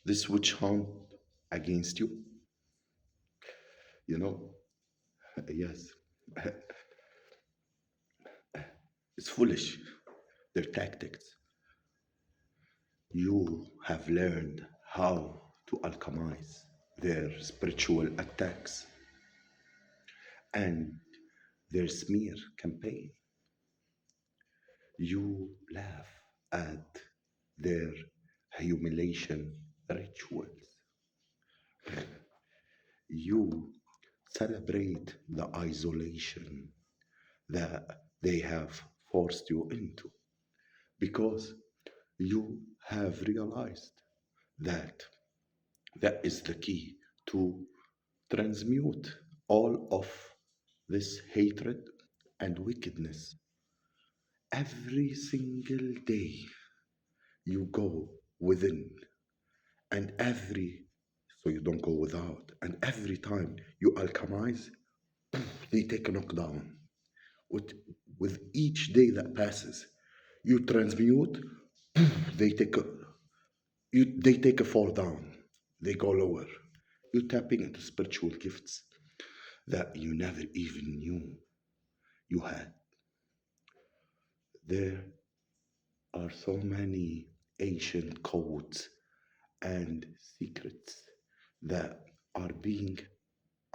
this witch hunt against you, you know, yes, it's foolish. Their tactics. You have learned how to alchemize their spiritual attacks and their smear campaign. You laugh at their humiliation rituals. You celebrate the isolation that they have forced you into because you have realized that that is the key to transmute all of this hatred and wickedness. Every single day you go within, and so you don't go without, and every time you alchemize, they take a knockdown. With, with each day that passes, you transmute, they take a they take a fall down, they go lower. You're tapping into spiritual gifts that you never even knew you had. There are so many ancient codes and secrets that are being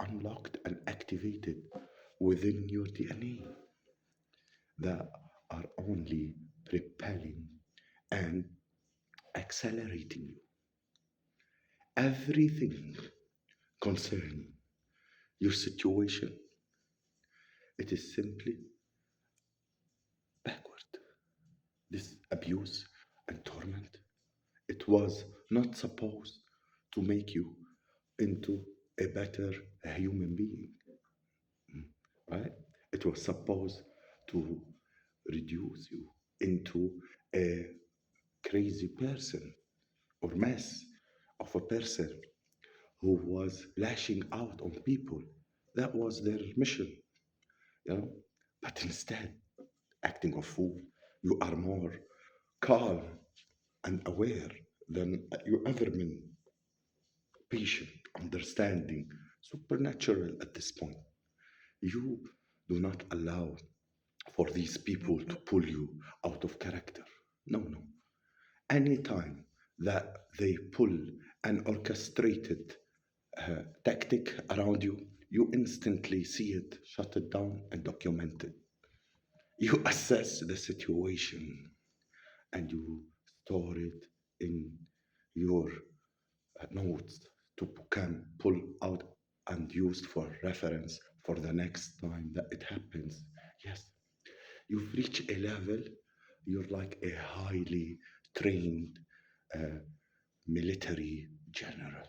unlocked and activated within your DNA that are only propelling and accelerating you. Everything concerning your situation, it is simply backward. This abuse and torment, it was not supposed to make you into a better human being, right? It was supposed to reduce you into a crazy person or mess of a person who was lashing out on people. That was their mission, you know. But instead, acting a fool, you are more calm and aware than you ever been, patient, understanding, supernatural at this point. You do not allow for these people to pull you out of character. No, no. Anytime that they pull an orchestrated tactic around you, you instantly see it, shut it down, and document it. You assess the situation and you store it in your notes to can pull out and used for reference for the next time that it happens. Yes, you've reached a level, you're like a highly trained uh, military general.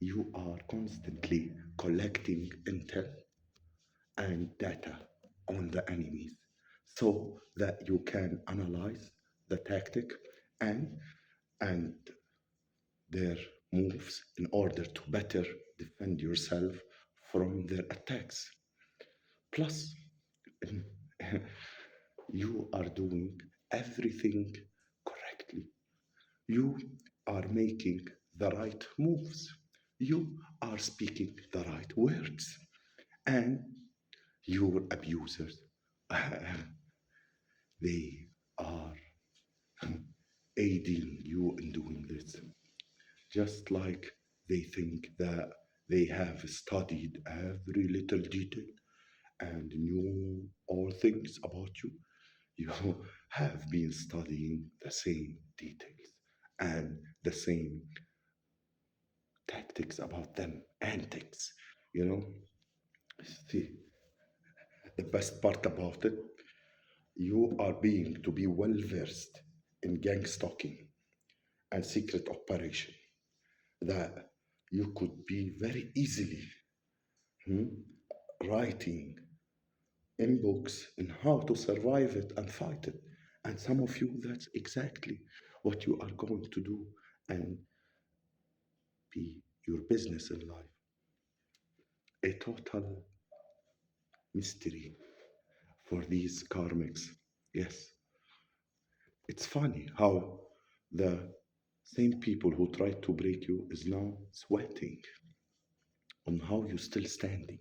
You are constantly collecting intel and data on the enemies so that you can analyze the tactic and and their moves in order to better defend yourself from their attacks. Plus, you are doing everything correctly. You are making the right moves. You are speaking the right words. And your abusers, they are aiding you in doing this. Just like they think that they have studied every little detail and knew all things about you, you have been studying the same details and the same tactics about them, antics, you know. See, the best part about it, you are being to be well versed in gang stalking and secret operation that you could be very easily hmm, writing in books in how to survive it and fight it. And some of you, that's exactly what you are going to do and be your business in life. A total mystery for these karmics. Yes, it's funny how the Same people who tried to break you is now sweating on how you still standing.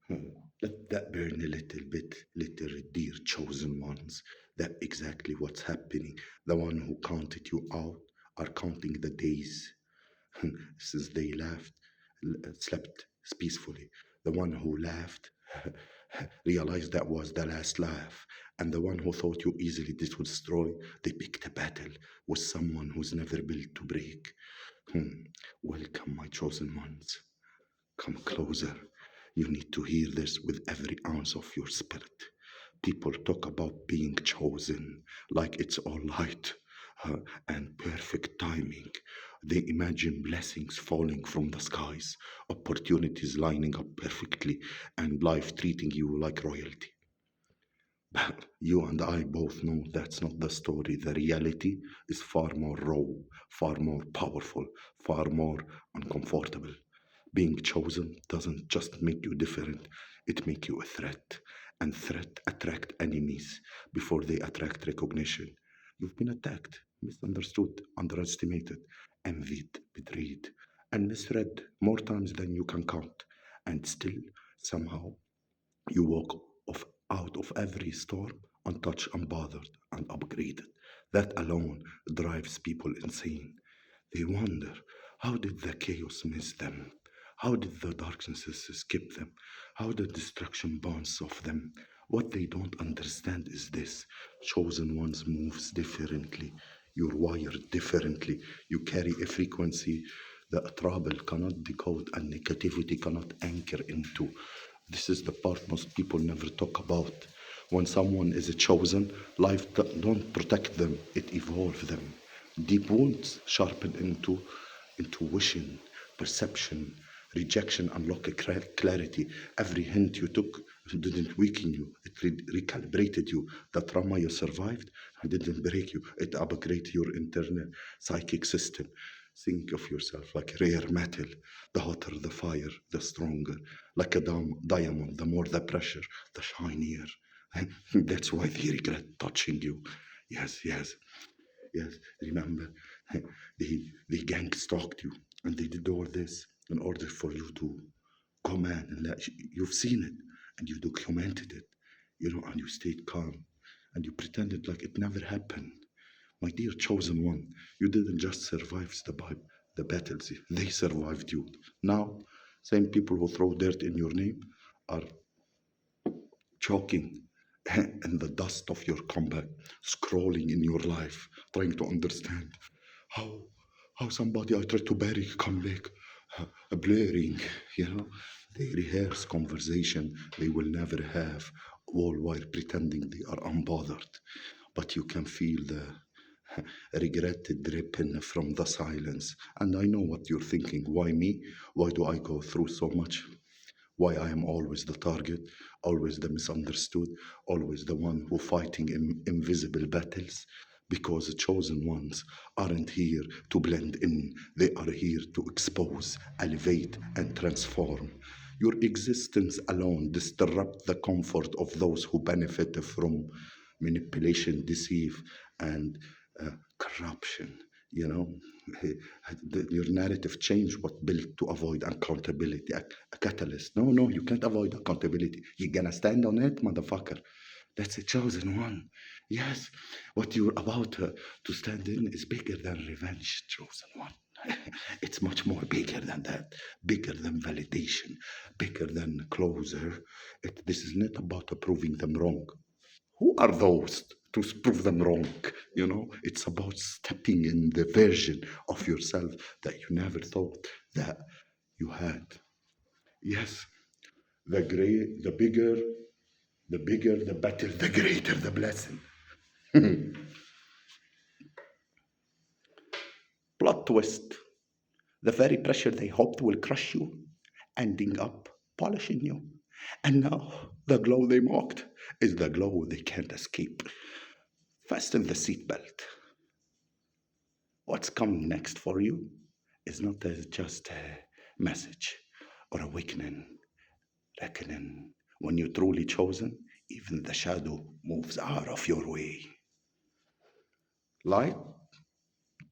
Hmm. Let that burn a little bit, little dear chosen ones. That exactly what's happening. The one who counted you out are counting the days since they laughed, slept peacefully. The one who laughed realized that was the last laugh. And the one who thought you easily this would destroy, they picked a battle with someone who's never built to break. Hmm. Welcome, my chosen ones. Come closer. You need to hear this with every ounce of your spirit. People talk about being chosen like it's all light uh, and perfect timing. They imagine blessings falling from the skies, opportunities lining up perfectly, and life treating you like royalty. But you and I both know that's not the story. The reality is far more raw, far more powerful, far more uncomfortable. Being chosen doesn't just make you different, it makes you a threat. And threat attract enemies before they attract recognition. You've been attacked, misunderstood, underestimated, envied, betrayed, and misread more times than you can count. And still, somehow, you walk out of every storm untouched, unbothered, and upgraded. That alone drives people insane. They wonder, how did the chaos miss them? How did the darknesses skip them? How did destruction bounce off them? What they don't understand is this: chosen ones moves differently. You're wired differently. You carry a frequency that trouble cannot decode and negativity cannot anchor into. This is the part most people never talk about. When someone is chosen, life don't protect them, it evolves them. Deep wounds sharpen into intuition, perception, rejection unlock a clarity. Every hint you took didn't weaken you, it recalibrated you. The trauma you survived didn't break you, it upgraded your internal psychic system. Think of yourself like rare metal. The hotter the fire, the stronger. Like a diamond, the more the pressure, the shinier. That's why they regret touching you. Yes, yes, yes. Remember, they gang stalked you, and they did all this in order for you to come in and you've seen it, and you documented it, and you stayed calm, and you pretended like it never happened. My dear chosen one, you didn't just survive the battles, they survived you. Now, same people who throw dirt in your name are choking in the dust of your comeback, scrolling in your life, trying to understand how how somebody I tried to bury come back, blurring, you know. They rehearse conversation they will never have, all while pretending they are unbothered. But you can feel the regret dripping from the silence. And I know what you're thinking. Why me? Why do I go through so much? Why I am always the target, always the misunderstood, always the one who fighting invisible battles. Because the chosen ones aren't here to blend in, they are here to expose, elevate, and transform. Your existence alone disrupt the comfort of those who benefit from manipulation, deceive, and corruption. You know, your narrative change what built to avoid accountability, a catalyst. No, no, you can't avoid accountability. You're gonna stand on it, motherfucker. That's a chosen one. Yes, what you're about to stand in is bigger than revenge, chosen one. It's much more bigger than that, bigger than validation, bigger than closure. This is not about proving them wrong. Who are those to prove them wrong? It's about stepping in the version of yourself that you never thought that you had. Yes, the bigger, the better, the greater the blessing. Plot twist. The very pressure they hoped will crush you, ending up polishing you. And now the glow they mocked is the glow they can't escape. Fasten the seatbelt. What's coming next for you is not just a message or awakening, reckoning. When you're truly chosen, even the shadow moves out of your way. Light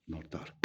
nor dark.